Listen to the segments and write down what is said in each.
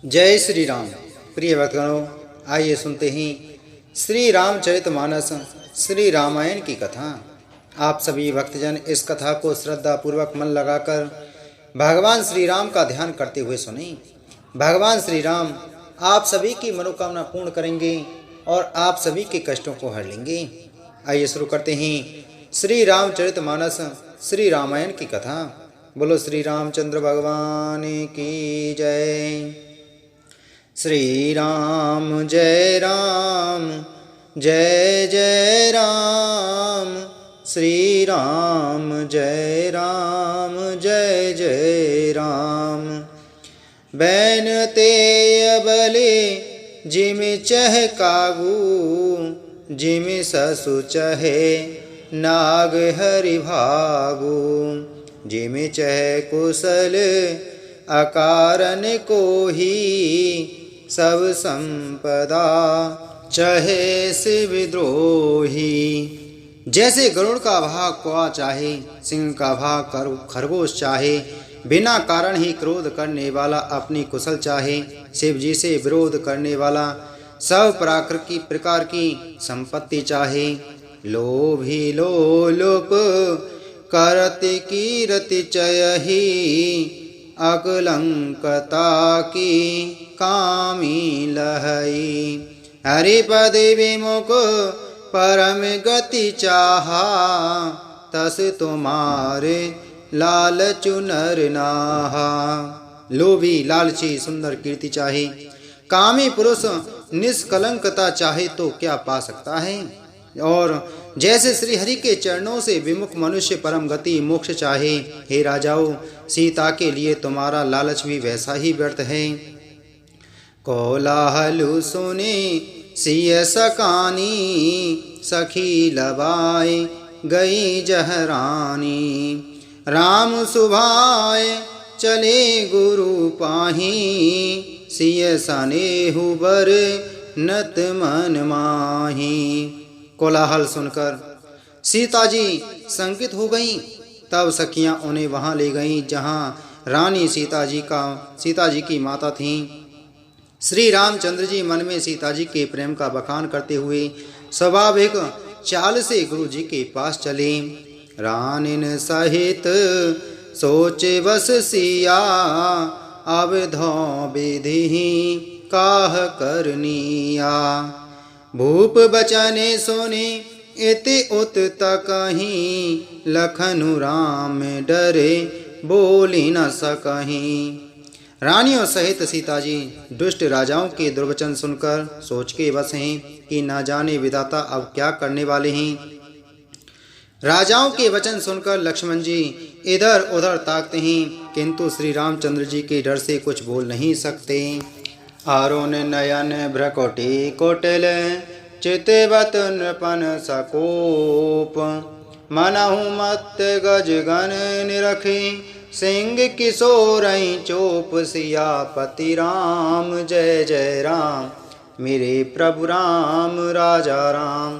जय श्री राम। प्रिय भक्तगणों, आइए सुनते हैं श्री रामचरितमानस श्री रामायण की कथा। आप सभी भक्तजन इस कथा को श्रद्धा पूर्वक मन लगाकर भगवान श्री राम का ध्यान करते हुए सुनें। भगवान श्री राम आप सभी की मनोकामना पूर्ण करेंगे और आप सभी के कष्टों को हर लेंगे। आइए शुरू करते हैं श्री रामचरितमानस श्री रामायण की कथा। बोलो श्री रामचंद्र भगवान की जय। श्री राम जय जय राम। श्री राम जय जय राम। बैन ते बले जिम चह कागू, जिम ससु चहे नाग हरि भागू। जिम चह कुशल अकारन को ही, सब संपदा चहे से विद्रोही। जैसे गरुड़ का भाग कौआ चाहे, सिंह का भाग खरगोश चाहे, बिना कारण ही क्रोध करने वाला अपनी कुशल चाहे, शिव जी से विरोध करने वाला सब प्रकार की संपत्ति चाहे। लोभी लोलुप करति कीरति चयहि, अकलंकता की कामी लहई। हरिपद विमुख परम गति चाहा, तस तुम्हारे लालचु नर नाहा। लोभी लालची सुंदर कीर्ति चाहे, कामी पुरुष निष्कलंकता चाहे तो क्या पा सकता है। और जैसे श्री हरि के चरणों से विमुख मनुष्य परम गति मोक्ष चाहे, हे राजाओं, सीता के लिए तुम्हारा लालच भी वैसा ही व्यर्थ है। कोलाहलु सुने सिय सकानी, सखी लबाए गई जहरानी। राम सुभाए चले गुरु पाही, सिय सनेहु बर नत मन माही। कोलाहल सुनकर सीता जी संकित हो गईं। तब सखियां उन्हें वहां ले गईं जहां रानी सीता जी की माता थीं। श्री रामचंद्र जी मन में सीता जी के प्रेम का बखान करते हुए स्वाभाविक चाल से गुरु जी के पास चले। रानिन सहित सोचे बस सिया, अब धौ विधि काह करनिया। भूप बचने सुने इति उत तकहीं, लखनु राम डरे बोली न सकहीं। रानियों सहित सीता जी दुष्ट राजाओं के दुर्वचन सुनकर सोच के बस हैं कि न जाने विधाता अब क्या करने वाले हैं। राजाओं के वचन सुनकर लक्ष्मण जी इधर उधर ताकते हैं, किंतु श्री रामचंद्र जी के डर से कुछ बोल नहीं सकते। अरुण नयन भ्रकुटी कुटिल, चितवत नृपन सकोप। मनहु मत गज गण निरखी, सिंह किशोरई चोप। सियापति राम जय जय राम, मेरे प्रभु राम राजा राम।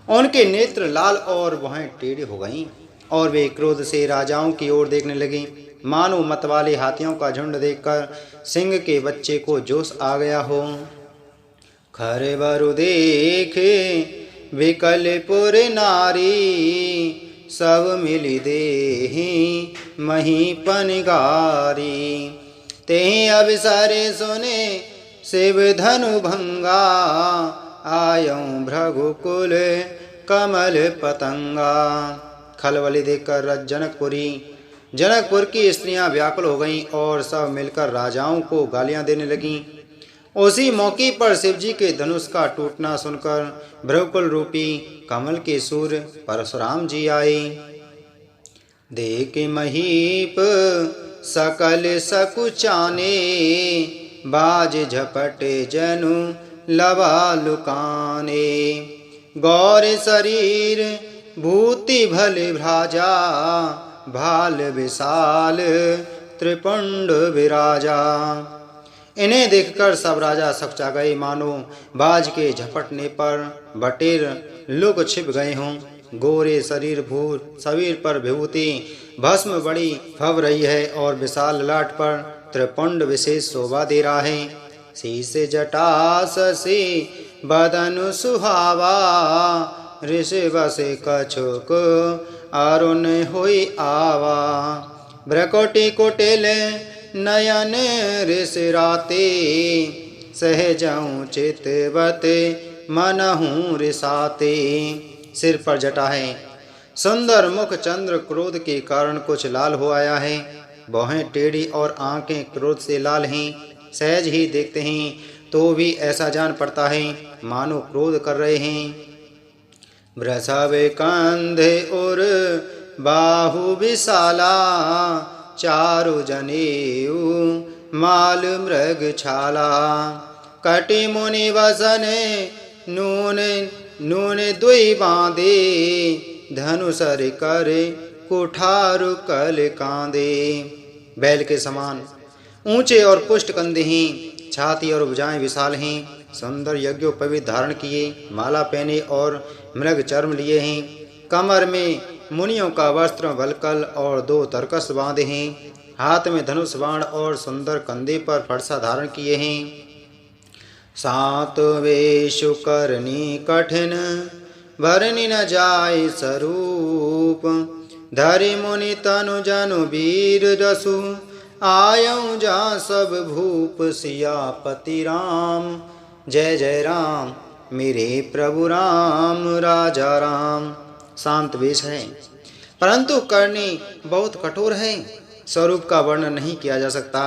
उनके नेत्र लाल और भौहें टेढ़ी हो गईं और वे क्रोध से राजाओं की ओर देखने लगे, मानो मतवाले हाथियों का झुंड देखकर सिंह के बच्चे को जोश आ गया हो। खरे बरु देखे विकलपुर नारी, सब मिली देहि महीपन गारी। तेहि अवसरे सुने शिव धनु भंगा, आयऊं भृगुकुल कमल पतंगा। खलबली देखकर जनकपुर की स्त्रियां व्याकुल हो गईं और सब मिलकर राजाओं को गालियां देने लगीं। उसी मौके पर शिवजी के धनुष का टूटना सुनकर भृगुकुल रूपी कमल के सूर्य परशुराम जी आए। देख महीप सकल सकुचाने, बाज झपट जनु लवा लुकाने। गौर शरीर भूति भले भ्राजा, भाल विशाल त्रिपुंड विराजा। इन्हें देखकर सब राजा सकचा गए, मानो बाज के झपटने पर बटेर लुक छिप गए हों। गोरे शरीर पर विभूति भस्म बड़ी फब रही है और विशाल ललाट पर त्रिपुंड विशेष शोभा दे रहा है। शीश जटा शशि बदन सुहावा, ऋषि बसे कछुक अरुण होई आवा। भ्रकुटि कुटिल नयन ऋषि राते, सहजऊँ चितवते मनहूँ रिसाते। सिर पर जटा है, सुंदर मुख चंद्र क्रोध के कारण कुछ लाल हो आया है। भौहें टेढ़ी और आंखें क्रोध से लाल हैं। सहज ही देखते हैं तो भी ऐसा जान पड़ता है मानो क्रोध कर रहे हैं। वृषभ कंधे और बाहु विशाला, चारु जनेऊ माल मृग छाला। कटि मुनि वसन नून नून दुई बांधे, धनुषर कर कुठारु कल कांदे। बैल के समान ऊंचे और पुष्ट कंधे हैं, छाती और भुजाएं विशाल हैं। सुंदर यज्ञोपवीत धारण किए, माला पहने और मृग चर्म लिए हैं। कमर में मुनियों का वस्त्र वलकल और 2 तरकस बांधे हैं। हाथ में धनुष बाण और सुंदर कंधे पर फरसा धारण किए हैं। 7 वेशु करनी कठिन, भरनी न जाय स्वरूप। धरि मुनि तनु जनु वीर रसु, आयऊँ जा सब भूप सियापति राम। जय जय राम मेरे प्रभु राम राजा राम। शांत वेश है, परंतु करनी बहुत कठोर है। स्वरूप का वर्णन नहीं किया जा सकता।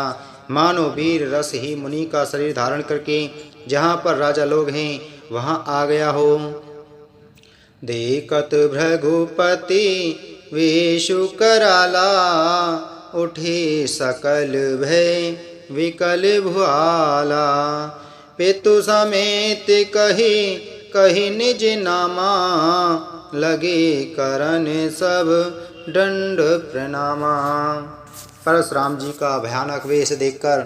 मानो वीर रस ही मुनि का शरीर धारण करके जहाँ पर राजा लोग हैं वहाँ आ गया हो। देखत भृगुपति वेशु कराला, उठे सकल भय विकल भुआला। पितु समेत कही कही निज नामा, लगे करन सब दंड प्रणामा। परशुराम जी का भयानक वेश देखकर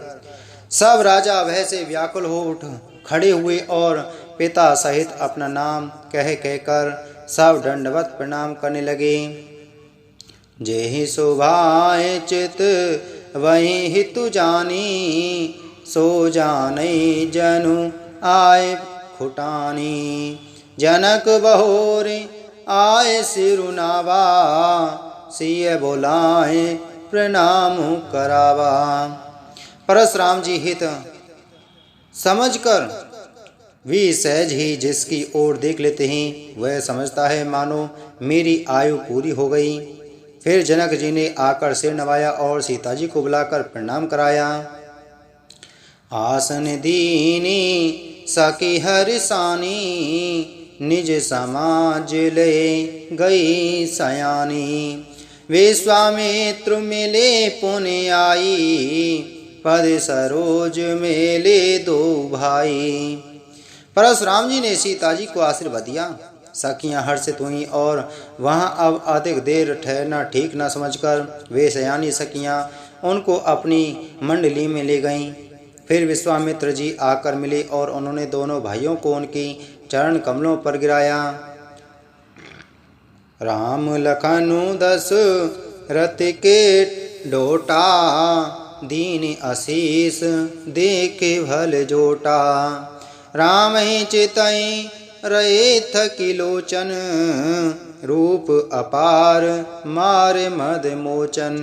सब राजा भय से व्याकुल हो उठ खड़े हुए और पिता सहित अपना नाम कह कहकर सब दंडवत प्रणाम करने लगे। जेहि शोभाए चित वही हितु जानी, सो जाने जनु आए खुटानी। जनक बहोर आए सिरुनावा, सिय बोलाए प्रणाम करावा। परशुराम जी हित समझकर वे सहज ही जिसकी ओर देख लेते हैं वह समझता है मानो मेरी आयु पूरी हो गई। फिर जनक जी ने आकर सिर नवाया और सीता जी को बुलाकर प्रणाम कराया। आसन दीनी सखी हरिसानी, निज समाज ले गई सयानी। विश्वामित्र मिले पुण्य आई, पद सरोज मेले 2 भाई। परशुराम जी ने सीता जी को आशीर्वाद दिया। सखियाँ हर्षित हुईं और वहाँ अब अधिक देर ठहरना ठीक न समझकर वे सयानी सखियाँ उनको अपनी मंडली में ले गईं। फिर विश्वामित्र जी आकर मिले और उन्होंने दोनों भाइयों को उनकी चरण कमलों पर गिराया। राम लखनु दशरथ के डोटा, दीन आशीष देखे भल जोटा। राम ही चितई रहे थकी लोचन, रूप अपार मारे मद मोचन।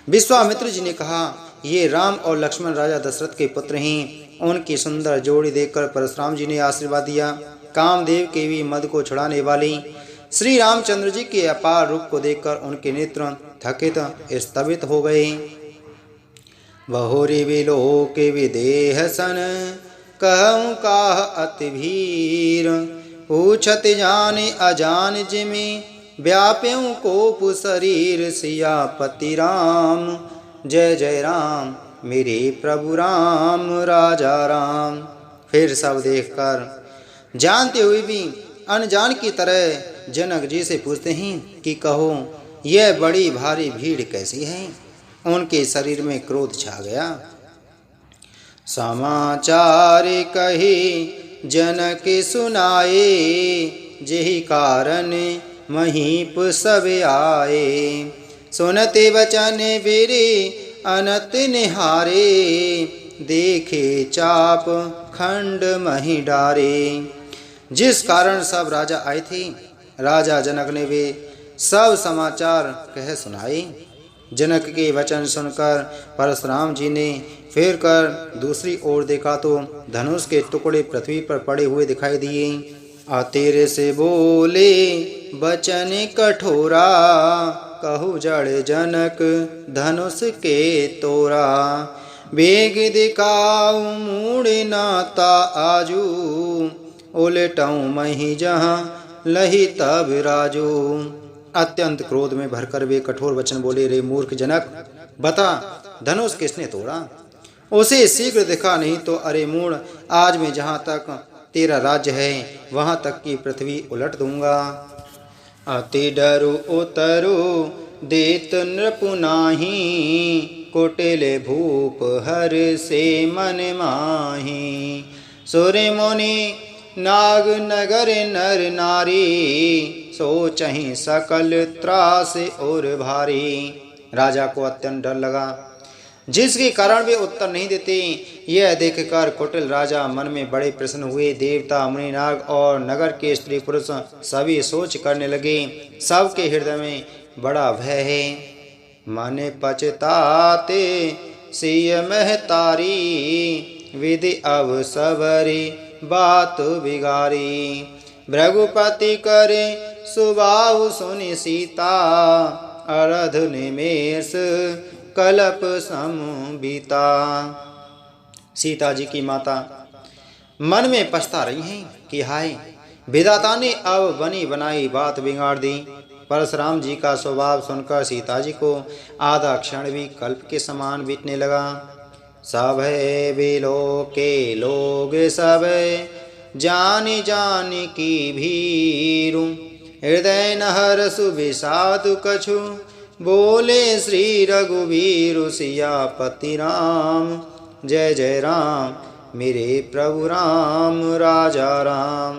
विश्वामित्र जी ने कहा, ये राम और लक्ष्मण राजा दशरथ के पुत्र हैं। उनकी सुंदर जोड़ी देखकर परशुराम जी ने आशीर्वाद दिया। कामदेव के भी मद को छुड़ाने वाली श्री रामचंद्र जी के अपार रूप को देखकर उनके नेत्र थकित स्तभित हो गए। बहुरी विलोक विदेह सन, कहूँ काह अति भीर। पूछत जाने अजान जिमि, व्याप्यों कोप शरीर। सियापति राम जय जय राम मेरे प्रभु राम राजा राम। फिर सब देखकर जानते हुए भी अनजान की तरह जनक जी से पूछते हैं कि कहो यह बड़ी भारी भीड़ कैसी है। उनके शरीर में क्रोध छा गया। समाचार कही जनक सुनाए, जेहि कारण महीप सब आए। सुनते वचन वीर अनत निहारे, देखे चाप खंड मही डारे। जिस कारण सब राजा आए थे, राजा जनक ने वे सब समाचार कह सुनाए। जनक के वचन सुनकर परशुराम जी ने फिर कर दूसरी ओर देखा तो धनुष के टुकड़े पृथ्वी पर पड़े हुए दिखाई दिए। तेरे से बोले वचन कठोरा, कहु जड़ जनक धनुष के तोरा। वेग दिखाऊ मूड़ नाता आजू, उलटऊँ मही जहाँ लही तब राजू। अत्यंत क्रोध में भरकर वे कठोर वचन बोले, रे मूर्ख जनक, बता धनुष किसने तोड़ा? उसे शीघ्र दिखा, नहीं तो अरे मूढ़, आज मैं जहाँ तक तेरा राज्य है वहाँ तक की पृथ्वी उलट दूंगा। अति डरु उतरु देत नृपु नाहि, कुटिल भूप हर से मन माही। सुर मुनि नाग नगर नर नारी, सोचहि सकल त्रास और भारी। राजा को अत्यंत डर लगा, जिसके कारण वे उत्तर नहीं देते। यह देखकर कुटिल राजा मन में बड़े प्रसन्न हुए। देवता मुनि नाग और नगर के स्त्री पुरुष सभी सोच करने लगे, सबके हृदय में बड़ा भय है। मन पछताते सिय महतारी, विधि अवसवरी बात बिगारी। भृगुपति करे सुबाहु सुनि सीता, अरध निमेष कलप समबीता। सीता जी की माता मन में पछता रही हैं कि हाय, विधाता ने अब बनी बनाई बात बिगाड़ दी। परशुराम जी का स्वभाव सुनकर सीता जी को आधा क्षण भी कल्प के समान बीतने लगा। सब बिलो के लोग सब जान जान की भीरु, हृदय नहर सुविषाद कछु, बोले श्री रघुवीर सियापति राम। जय जय राम मेरे प्रभु राम राजा राम।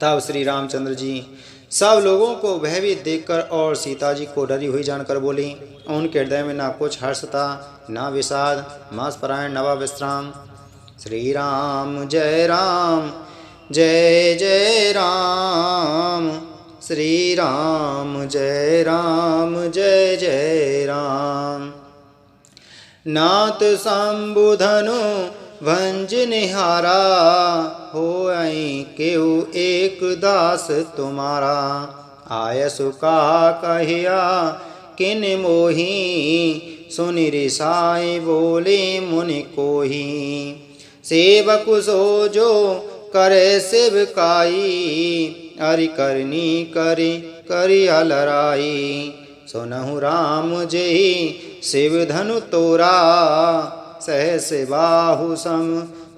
तब श्री रामचंद्र जी सब लोगों को भयभीत देखकर और सीता जी को डरी हुई जानकर बोली। उनके हृदय में ना कुछ हर्ष था, ना विषाद, मासपरायण नवा विश्राम। श्री राम जय राम, जय जय राम। श्री राम जय राम, जय जय राम। नाथ संबुधनु भंज निहारा, होई केहू एक दास तुम्हारा। आयसु का कहिया किन मोही, सुनि रिसाई बोले मुनि कोही। सेवक सो जो करे सेवकाई, अरि करनी करी करी अलराई। सुनहु राम जेहि शिव धनु तोरा, सहस बाहु सम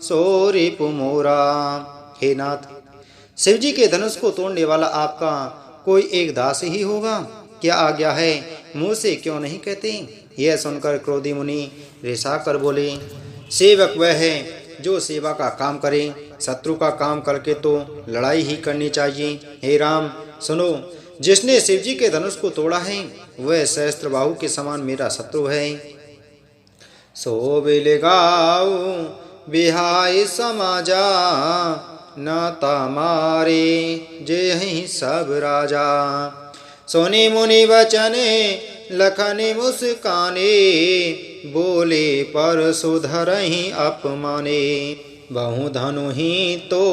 सोरी पुमोरा। हे नाथ, शिव जी के धनुष को तोड़ने वाला आपका कोई एक दास ही होगा, क्या आज्ञा है, मुँह से क्यों नहीं कहते? यह सुनकर क्रोधी मुनि रिसा कर बोले, सेवक वह है जो सेवा का काम करे, शत्रु का काम करके तो लड़ाई ही करनी चाहिए। हे राम सुनो, जिसने शिव जी के धनुष को तोड़ा है वह सहस्त्रबाहु के समान मेरा शत्रु है। सो बिलगाऊ बिहाय समाजा, नाता मारे जे ही सब राजा। सोनी मुनि वचने लखन मुस्काने, बोले पर सुधरहि अपमाने। बहु धनु ही तो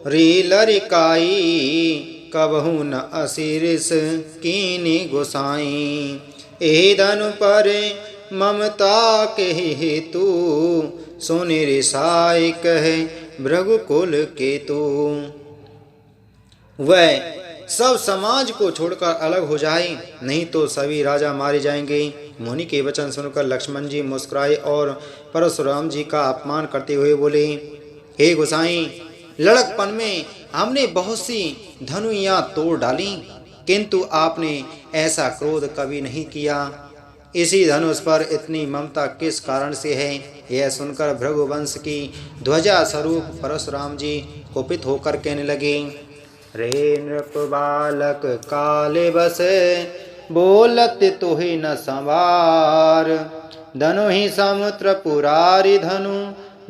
री लरिकाई, कबहु न असिरिस कीनी गोसाई। ए धनु पर ममता के हेतु, सुनि रिसाई कहे भृगुकुल केतु। वह सब समाज को छोड़कर अलग हो जाए, नहीं तो सभी राजा मारे जाएंगे। मुनि के वचन सुनकर लक्ष्मण जी मुस्कुराए और परशुराम जी का अपमान करते हुए बोले, हे गोसाई, लड़कपन में हमने बहुत सी धनुइयाँ तोड़ डाली, किंतु आपने ऐसा क्रोध कभी नहीं किया। इसी धनुष पर इतनी ममता किस कारण से है? यह सुनकर भृगुवंश की ध्वजा स्वरूप परशुराम जी कुपित होकर कहने लगे, रे नृप बालक काले बसे, बोलत तुहि न संवार। धनु ही समुद्र पुरारी धनु,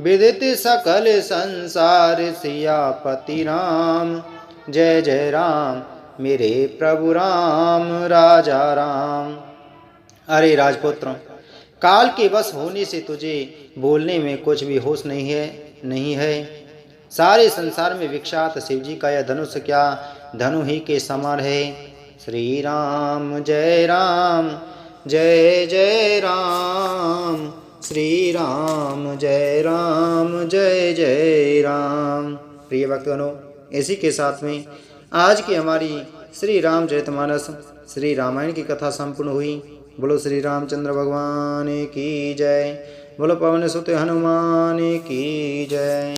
विदित सकल संसार सियापति राम। जय जय राम मेरे प्रभु राम राजा राम। अरे राजपुत्र, काल के वश होने से तुझे बोलने में कुछ भी होश नहीं है। सारे संसार में विख्यात शिव जी का यह धनुष क्या धनु ही के समान है। श्री राम जय राम, जय जय राम। श्री राम जय राम, जय जय राम। प्रिय भक्तगणों, इसी के साथ में आज की हमारी श्री रामचरितमानस श्री रामायण की कथा संपूर्ण हुई। बोलो श्री रामचंद्र भगवान की जय। बोलो पवन सुत हनुमान की जय।